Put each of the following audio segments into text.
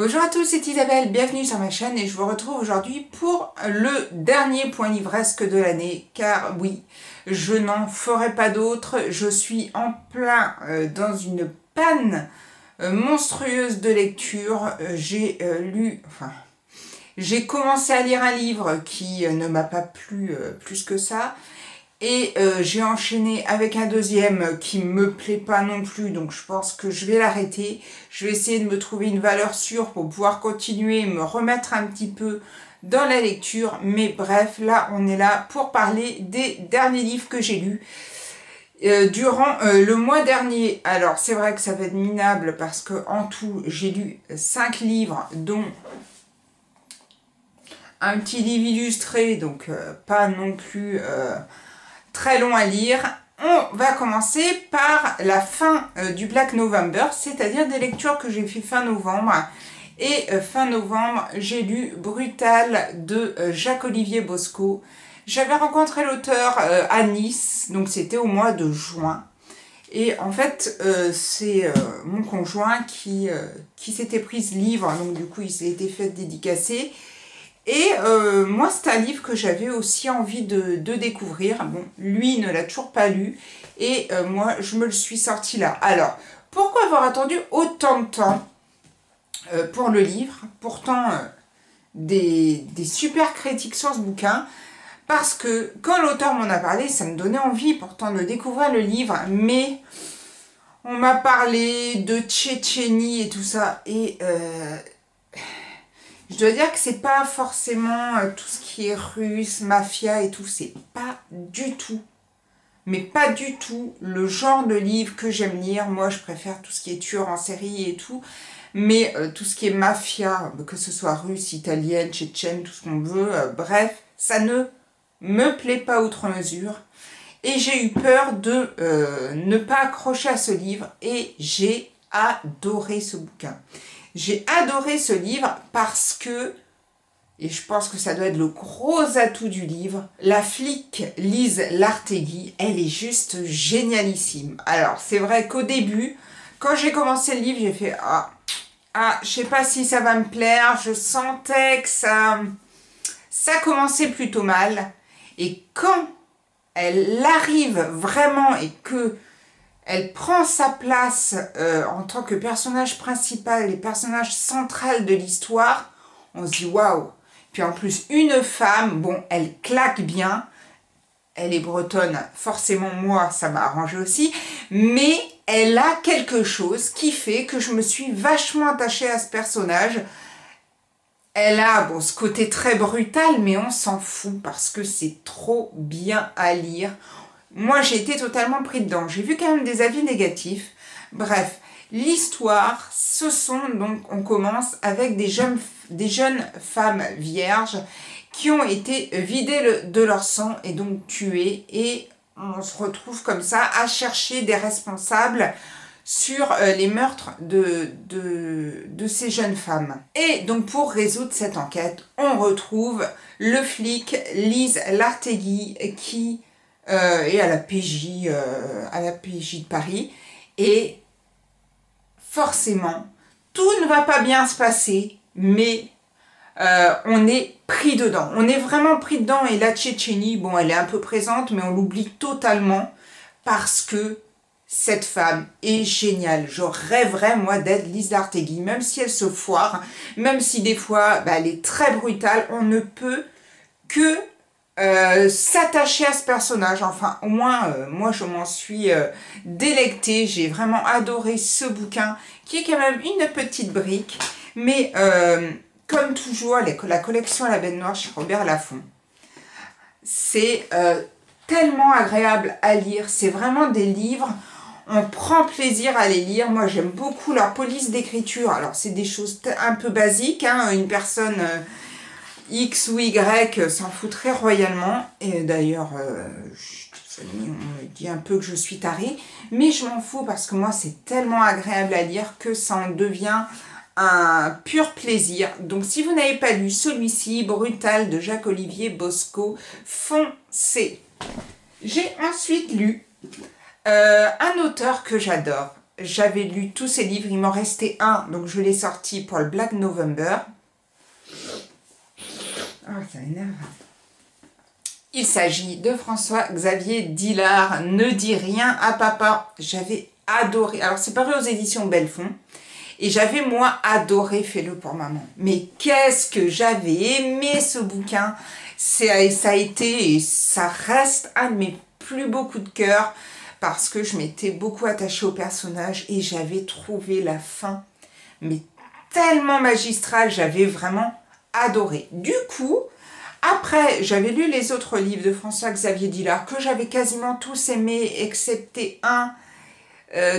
Bonjour à tous, c'est Isabelle, bienvenue sur ma chaîne et je vous retrouve aujourd'hui pour le dernier point livresque de l'année, car oui, je n'en ferai pas d'autre, je suis en plein dans une panne monstrueuse de lecture. J'ai commencé à lire un livre qui ne m'a pas plu plus que ça, et j'ai enchaîné avec un deuxième qui me plaît pas non plus, donc je pense que je vais l'arrêter. Je vais essayer de me trouver une valeur sûre pour pouvoir continuer, me remettre un petit peu dans la lecture. Mais bref, là on est là pour parler des derniers livres que j'ai lus durant le mois dernier. Alors c'est vrai que ça va être minable parce que en tout j'ai lu 5 livres, dont un petit livre illustré, donc pas non plus très long à lire. On va commencer par la fin du Black November, c'est-à-dire des lectures que j'ai fait fin novembre. Et fin novembre, j'ai lu Brutal de Jacques-Olivier Bosco. J'avais rencontré l'auteur à Nice, donc c'était au mois de juin. Et en fait, c'est mon conjoint qui s'était pris ce livre, donc du coup il s'est été fait dédicacer. Et moi, c'est un livre que j'avais aussi envie de découvrir. Bon, lui ne l'a toujours pas lu. Et moi, je me le suis sorti là. Alors, pourquoi avoir attendu autant de temps pour le livre? Pourtant, des super critiques sur ce bouquin. Parce que quand l'auteur m'en a parlé, ça me donnait envie pourtant de découvrir le livre. Mais on m'a parlé de Tchétchénie et tout ça. Et je dois dire que c'est pas forcément tout ce qui est russe, mafia et tout, c'est pas du tout, mais pas du tout le genre de livre que j'aime lire. Moi, je préfère tout ce qui est tueur en série et tout, mais tout ce qui est mafia, que ce soit russe, italienne, tchétchène, tout ce qu'on veut, bref, ça ne me plaît pas outre mesure. Et j'ai eu peur de ne pas accrocher à ce livre, et j'ai adoré ce bouquin. J'ai adoré ce livre parce que, et je pense que ça doit être le gros atout du livre, la flic Lise Lartegui, elle est juste génialissime. Alors, c'est vrai qu'au début, quand j'ai commencé le livre, j'ai fait je sais pas si ça va me plaire, je sentais que ça commençait plutôt mal. Et quand elle arrive vraiment et que elle prend sa place en tant que personnage principal et personnage central de l'histoire, on se dit waouh. Puis en plus, une femme, bon, elle claque bien. Elle est bretonne, forcément moi, ça m'a arrangé aussi. Mais elle a quelque chose qui fait que je me suis vachement attachée à ce personnage. Elle a bon, ce côté très brutal, mais on s'en fout parce que c'est trop bien à lire. Moi, j'ai été totalement pris dedans. J'ai vu quand même des avis négatifs. Bref, l'histoire, on commence avec des jeunes femmes vierges qui ont été vidées de leur sang et donc tuées. Et on se retrouve comme ça à chercher des responsables sur les meurtres de ces jeunes femmes. Et donc pour résoudre cette enquête, on retrouve le flic Lise Lartegui qui et à la PJ de Paris, et forcément tout ne va pas bien se passer, mais on est pris dedans, on est vraiment pris dedans. Et la Tchétchénie, bon, elle est un peu présente, mais on l'oublie totalement parce que cette femme est géniale. Je rêverais moi d'être Lise Lartegui, même si elle se foire, même si des fois elle est très brutale, on ne peut que s'attacher à ce personnage. Enfin, au moins, moi, je m'en suis délectée. J'ai vraiment adoré ce bouquin, qui est quand même une petite brique. Mais, comme toujours, la collection à la bête noire chez Robert Laffont, c'est tellement agréable à lire. C'est vraiment des livres, on prend plaisir à les lire. Moi, j'aime beaucoup leur police d'écriture. Alors, c'est des choses un peu basiques, hein. Une personne... X ou Y s'en foutrait royalement. Et d'ailleurs, on me dit un peu que je suis tarée. Mais je m'en fous parce que moi, c'est tellement agréable à lire que ça en devient un pur plaisir. Donc, si vous n'avez pas lu celui-ci, Brutal de Jacques-Olivier Bosco, foncez. J'ai ensuite lu un auteur que j'adore. j'avais lu tous ces livres, il m'en restait un, donc je l'ai sorti pour le Black November. Oh, ça énerve. Il s'agit de François-Xavier Dillard, Ne dis rien à papa. J'avais adoré, alors c'est paru aux éditions Belfond, et j'avais moi adoré Fais-le pour maman. Mais qu'est-ce que j'avais aimé ce bouquin. Ça a été et ça reste un de mes plus beaux coups de cœur, parce que je m'étais beaucoup attachée au personnage et j'avais trouvé la fin mais tellement magistrale, j'avais vraiment adoré. Du coup, après, j'avais lu les autres livres de François-Xavier Dillard que j'avais quasiment tous aimés, excepté un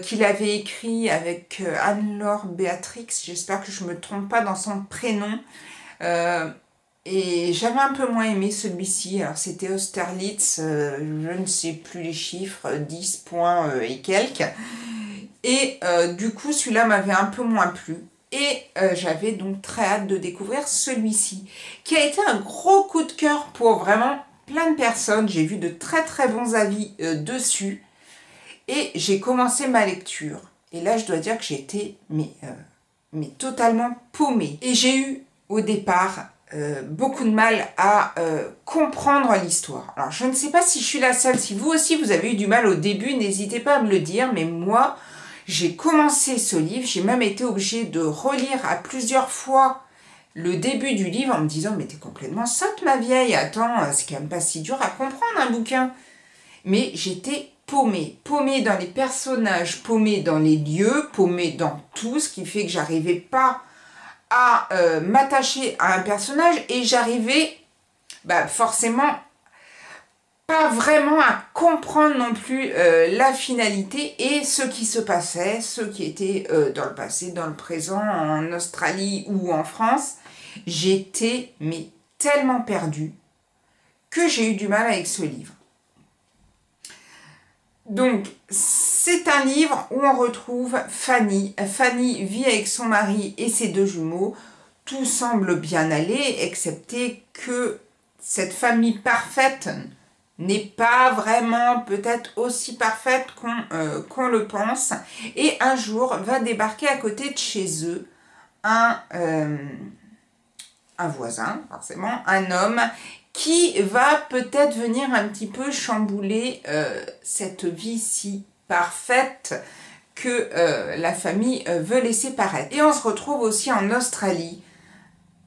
qu'il avait écrit avec Anne-Laure Béatrix, j'espère que je ne me trompe pas dans son prénom, et j'avais un peu moins aimé celui-ci. Alors c'était Austerlitz, je ne sais plus les chiffres, 10 points et quelques, et du coup celui-là m'avait un peu moins plu. Et j'avais donc très hâte de découvrir celui-ci, qui a été un gros coup de cœur pour vraiment plein de personnes. J'ai vu de très très bons avis dessus. Et j'ai commencé ma lecture. Et là, je dois dire que j'ai été mais totalement paumée. Et j'ai eu au départ beaucoup de mal à comprendre l'histoire. Alors, je ne sais pas si je suis la seule. Si vous aussi, vous avez eu du mal au début, n'hésitez pas à me le dire. Mais moi, j'ai commencé ce livre. J'ai même été obligée de relire à plusieurs fois le début du livre en me disant « Mais t'es complètement sotte, ma vieille. Attends, c'est quand même pas si dur à comprendre un bouquin. » Mais j'étais paumée dans les personnages, paumée dans les lieux, paumée dans tout, ce qui fait que j'arrivais pas à m'attacher à un personnage et j'arrivais forcément pas vraiment à comprendre non plus la finalité et ce qui se passait, ce qui était dans le passé, dans le présent, en Australie ou en France. J'étais mais tellement perdue que j'ai eu du mal avec ce livre. Donc, c'est un livre où on retrouve Fanny. Fanny vit avec son mari et ses deux jumeaux. Tout semble bien aller, excepté que cette famille parfaite n'est pas vraiment peut-être aussi parfaite qu'on le pense. Et un jour, va débarquer à côté de chez eux un voisin, forcément, un homme, qui va peut-être venir un petit peu chambouler cette vie si parfaite que la famille veut laisser paraître. Et on se retrouve aussi en Australie,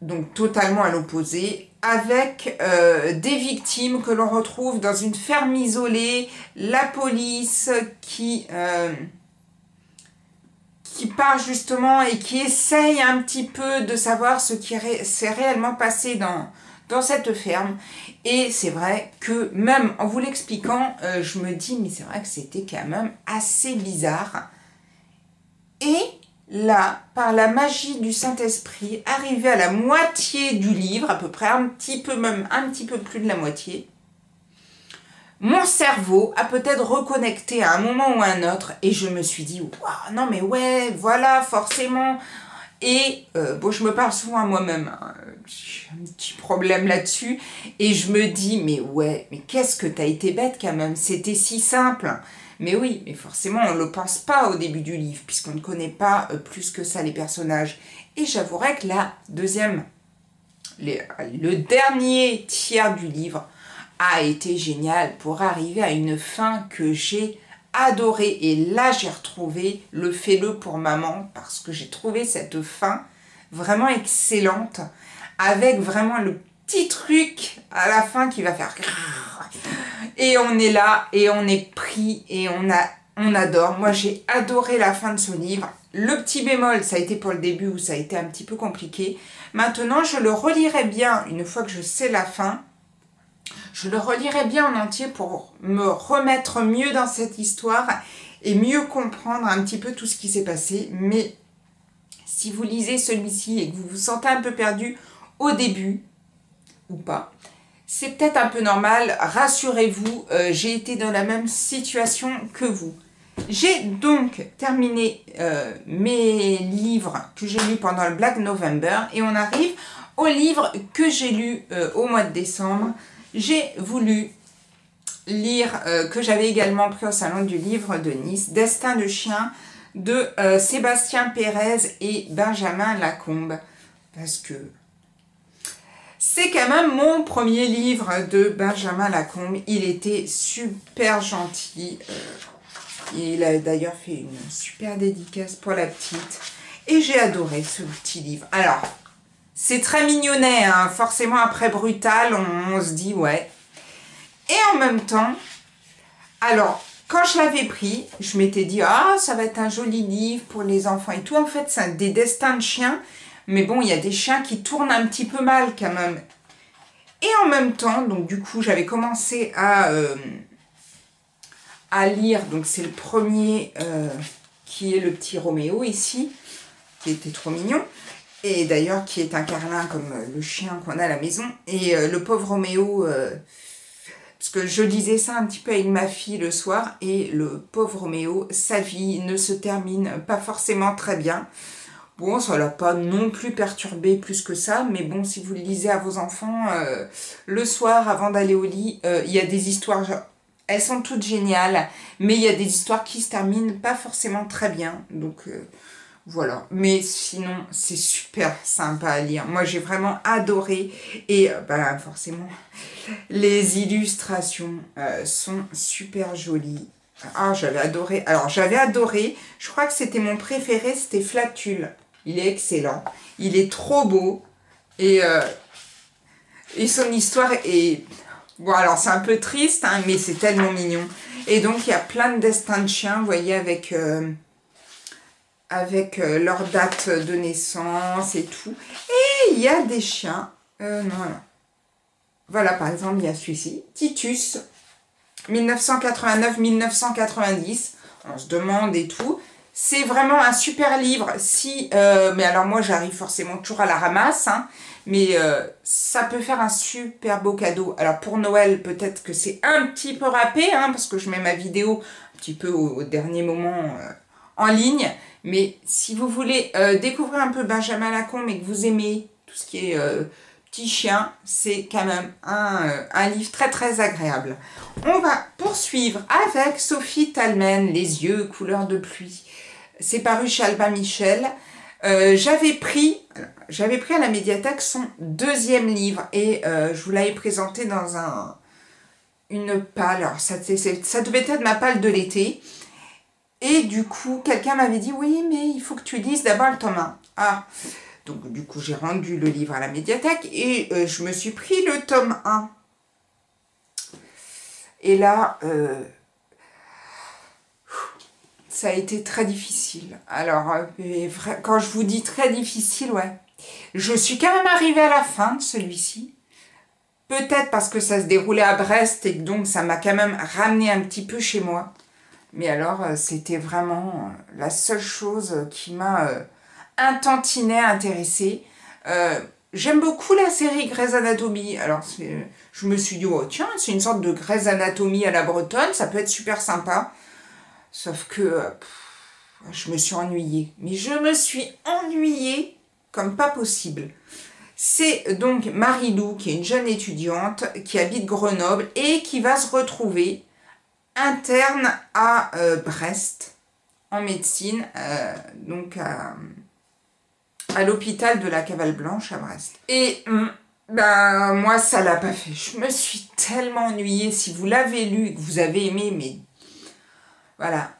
donc totalement à l'opposé, avec des victimes que l'on retrouve dans une ferme isolée, la police qui part justement et qui essaye un petit peu de savoir ce qui s'est réellement passé dans cette ferme. Et c'est vrai que même en vous l'expliquant, je me dis mais c'est vrai que c'était quand même assez bizarre. Et là, par la magie du Saint-Esprit, arrivé à la moitié du livre, à peu près un petit peu plus de la moitié, mon cerveau a peut-être reconnecté à un moment ou à un autre et je me suis dit waouh, non mais ouais, voilà, forcément. Et bon, je me parle souvent à moi-même, hein. J'ai un petit problème là-dessus, et je me dis, mais ouais, mais qu'est-ce que t'as été bête quand même, c'était si simple. Mais oui, mais forcément, on ne le pense pas au début du livre, puisqu'on ne connaît pas plus que ça les personnages. Et j'avouerai que le dernier tiers du livre a été génial pour arriver à une fin que j'ai adoré. Et là, j'ai retrouvé le Fais-le pour maman, parce que j'ai trouvé cette fin vraiment excellente, avec vraiment le petit truc à la fin qui va faire... Et on est là, et on est pris, et on adore. Moi, j'ai adoré la fin de ce livre. Le petit bémol, ça a été pour le début, où ça a été un petit peu compliqué. Maintenant, je le relirai bien, une fois que je sais la fin, je le relirai bien en entier pour me remettre mieux dans cette histoire et mieux comprendre un petit peu tout ce qui s'est passé. Mais si vous lisez celui-ci et que vous vous sentez un peu perdu au début, ou pas, c'est peut-être un peu normal. Rassurez-vous, j'ai été dans la même situation que vous. J'ai donc terminé mes livres que j'ai lus pendant le Black November et on arrive au livre que j'ai lu au mois de décembre. J'ai voulu lire, que j'avais également pris au Salon du Livre de Nice, Destin de chien de Sébastien Pérez et Benjamin Lacombe. Parce que c'est quand même mon premier livre de Benjamin Lacombe. Il était super gentil. Il a d'ailleurs fait une super dédicace pour la petite. Et j'ai adoré ce petit livre. Alors, c'est très mignonnet, hein. Forcément après Brutal, on se dit ouais. Et en même temps, alors, quand je l'avais pris, je m'étais dit, ah, ça va être un joli livre pour les enfants et tout. En fait, c'est des destins de chiens. Mais bon, il y a des chiens qui tournent un petit peu mal quand même. Et en même temps, donc du coup, j'avais commencé à lire. Donc c'est le premier qui est le petit Roméo ici, qui était trop mignon. Et d'ailleurs, qui est un carlin comme le chien qu'on a à la maison. Et le pauvre Roméo... parce que je lisais ça un petit peu avec ma fille le soir, et le pauvre Roméo, sa vie ne se termine pas forcément très bien. Bon, ça l'a pas non plus perturbé plus que ça, mais bon, si vous le lisez à vos enfants, le soir, avant d'aller au lit, il y a des histoires, elles sont toutes géniales, mais il y a des histoires qui se terminent pas forcément très bien, donc... voilà, mais sinon c'est super sympa à lire. Moi j'ai vraiment adoré et bah, forcément les illustrations sont super jolies. Ah, j'avais adoré. Alors j'avais adoré, je crois que c'était mon préféré, c'était Flatule. Il est excellent, il est trop beau et son histoire est... Bon alors c'est un peu triste hein, mais c'est tellement mignon. Et donc il y a plein de destins de chiens, vous voyez, avec leur date de naissance et tout. Et il y a des chiens. Non, non. Voilà, par exemple, il y a celui-ci. Titus, 1989-1990. On se demande et tout. C'est vraiment un super livre. Si, mais alors moi, j'arrive forcément toujours à la ramasse. Hein, mais ça peut faire un super beau cadeau. Alors pour Noël, peut-être que c'est un petit peu râpé. Hein, parce que je mets ma vidéo un petit peu au dernier moment en ligne. Mais si vous voulez découvrir un peu Benjamin Lacombe et que vous aimez tout ce qui est petit chien, c'est quand même un livre très très agréable. On va poursuivre avec Sophie Talmen, Les yeux couleur de pluie. C'est paru chez Albin Michel. J'avais pris à la médiathèque son deuxième livre et je vous l'avais présenté dans une palle. Alors ça devait être ma palle de l'été. Et du coup, quelqu'un m'avait dit, oui, mais il faut que tu lises d'abord le tome 1. Ah, donc du coup, j'ai rendu le livre à la médiathèque et je me suis pris le tome 1. Et là, ça a été très difficile. Alors, quand je vous dis très difficile, ouais, je suis quand même arrivée à la fin de celui-ci. Peut-être parce que ça se déroulait à Brest et que donc ça m'a quand même ramené un petit peu chez moi. Mais alors, c'était vraiment la seule chose qui m'a un tantinet intéressée. J'aime beaucoup la série Grey's Anatomy. Alors, je me suis dit, oh tiens, c'est une sorte de Grey's Anatomy à la bretonne, ça peut être super sympa. Sauf que je me suis ennuyée. Mais je me suis ennuyée comme pas possible. C'est donc Marie-Lou, qui est une jeune étudiante, qui habite Grenoble et qui va se retrouver interne à Brest, en médecine, donc à l'hôpital de la Cavale Blanche à Brest. Et ben, moi, ça l'a pas fait. Je me suis tellement ennuyée. Si vous l'avez lu et que vous avez aimé, mais voilà.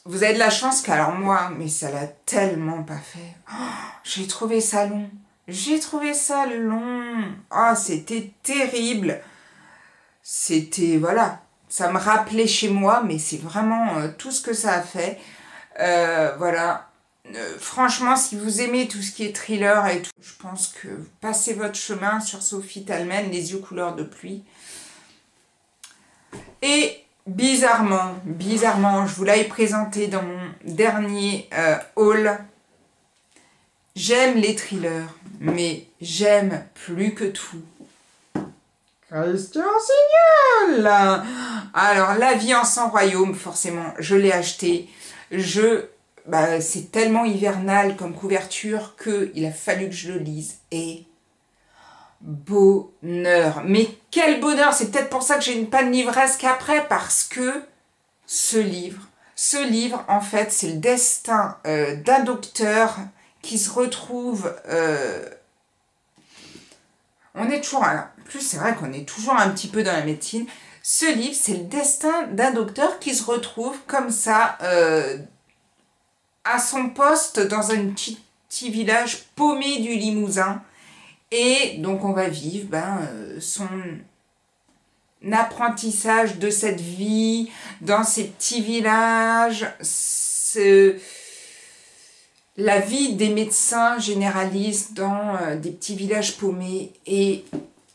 Vous avez de la chance qu'alors moi, mais ça l'a tellement pas fait. Oh, j'ai trouvé ça long. J'ai trouvé ça long. Oh, c'était terrible. C'était, voilà. Ça me rappelait chez moi, mais c'est vraiment tout ce que ça a fait. Voilà. Franchement, si vous aimez tout ce qui est thriller et tout, je pense que vous passez votre chemin sur Sophie Talmen, Les yeux couleur de pluie. Et bizarrement, je vous l'avais présenté dans mon dernier haul. J'aime les thrillers, mais j'aime plus que tout Christian Signol. Alors, La vie en 100 royaumes, forcément, je l'ai acheté. C'est tellement hivernal comme couverture qu'il a fallu que je le lise. Et bonheur. Mais quel bonheur! C'est peut-être pour ça que j'ai une panne livresque après, parce que ce livre, Ce livre, en fait, c'est le destin d'un docteur qui se retrouve... on est toujours... Alors, en plus, c'est vrai qu'on est toujours un petit peu dans la médecine. Ce livre, c'est le destin d'un docteur qui se retrouve comme ça à son poste dans un petit village paumé du Limousin. Et donc, on va vivre son apprentissage de cette vie dans ces petits villages, la vie des médecins généralistes dans des petits villages paumés. Et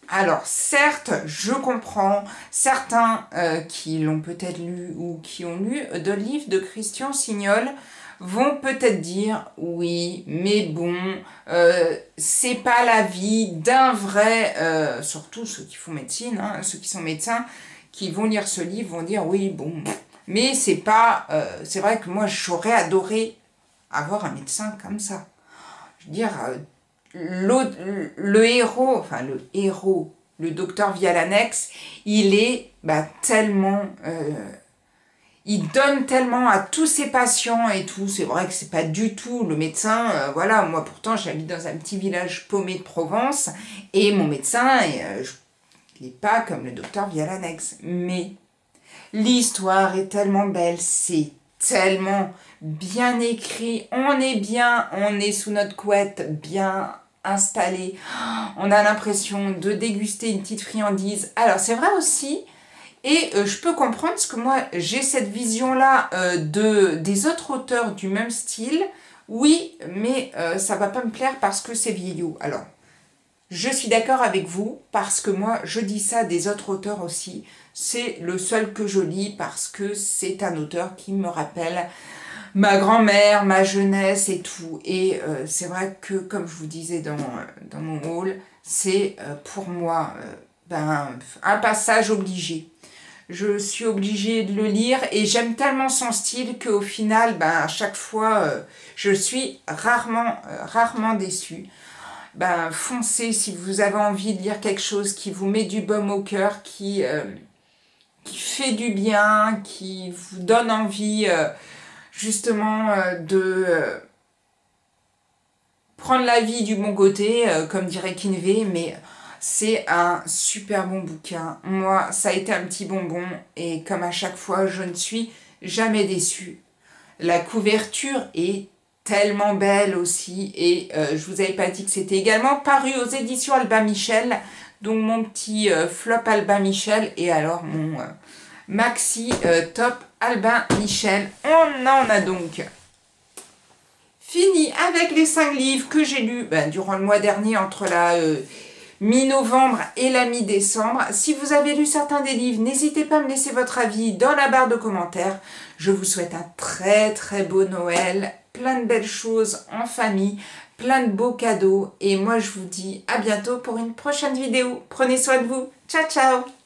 alors certes, je comprends certains qui l'ont peut-être lu ou qui ont lu de livres de Christian Signol vont peut-être dire oui, mais bon, c'est pas la vie d'un vrai, surtout ceux qui font médecine, hein, ceux qui sont médecins, qui vont lire ce livre vont dire oui, bon, mais c'est pas, c'est vrai que moi j'aurais adoré avoir un médecin comme ça. Je veux dire, le héros, le docteur Vialanex, il est tellement... il donne tellement à tous ses patients et tout. C'est vrai que c'est pas du tout le médecin. Voilà, moi pourtant j'habite dans un petit village paumé de Provence et mon médecin, il n'est pas comme le docteur Vialanex. Mais l'histoire est tellement belle, c'est tellement bien écrit. On est bien, on est sous notre couette, bien installé. On a l'impression de déguster une petite friandise. Alors c'est vrai aussi... Et je peux comprendre parce que moi j'ai cette vision-là des autres auteurs du même style. Oui, mais ça va pas me plaire parce que c'est vieillot. Alors, je suis d'accord avec vous parce que moi je dis ça des autres auteurs aussi. C'est le seul que je lis parce que c'est un auteur qui me rappelle ma grand-mère, ma jeunesse et tout. Et c'est vrai que comme je vous disais dans mon haul, c'est pour moi un passage obligé. Je suis obligée de le lire et j'aime tellement son style qu'au final, à chaque fois, je suis rarement déçue. Foncez si vous avez envie de lire quelque chose qui vous met du baume au cœur, qui fait du bien, qui vous donne envie justement de prendre la vie du bon côté, comme dirait Kinvey, mais... C'est un super bon bouquin. Moi, ça a été un petit bonbon et comme à chaque fois, je ne suis jamais déçue. La couverture est tellement belle aussi et je vous avais pas dit que c'était également paru aux éditions Albin Michel. Donc mon petit flop Albin Michel et alors mon maxi top Albin Michel. On en a donc fini avec les 5 livres que j'ai lus durant le mois dernier entre la... mi-novembre et la mi-décembre. Si vous avez lu certains des livres, n'hésitez pas à me laisser votre avis dans la barre de commentaires. Je vous souhaite un très très beau Noël, plein de belles choses en famille, plein de beaux cadeaux. Et moi je vous dis à bientôt pour une prochaine vidéo. Prenez soin de vous. Ciao ciao.